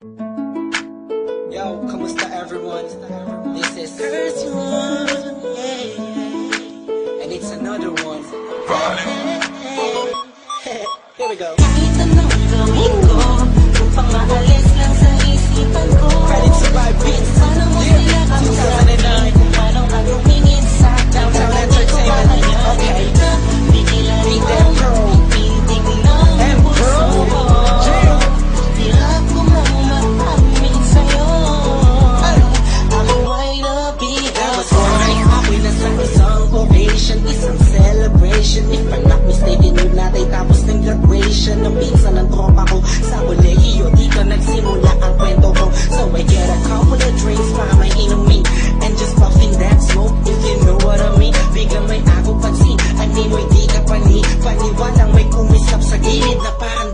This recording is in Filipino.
Yo, kamusta everyone? This is First One, yeah. And it's another one. Here we go. Kahit anong gawin ko, upang maalis lang sa isipan ko. Ready to buy beats. Paano mo sila kami sa kung paano ka tumingin sa Downtown Entertainment. Okay. Bigilan Beat mo, that pro. pintig ng puso ko. Hirap ko mang maamin sa'yo. Ang wide up That was fine. Ako'y nasa isang ovation, isang celebration. If I'm not mistaken, yun natin tapos ng graduation ng pinsan ng tropa ko sa kolehiyo. Dito nagsimula ang kwento ko. So I get a couple of drinks para may inumin and just puffing that smoke, if you know what I mean. Biglang may ako pansin, animoy di ka paniwalang may kumislap sa gilid na parang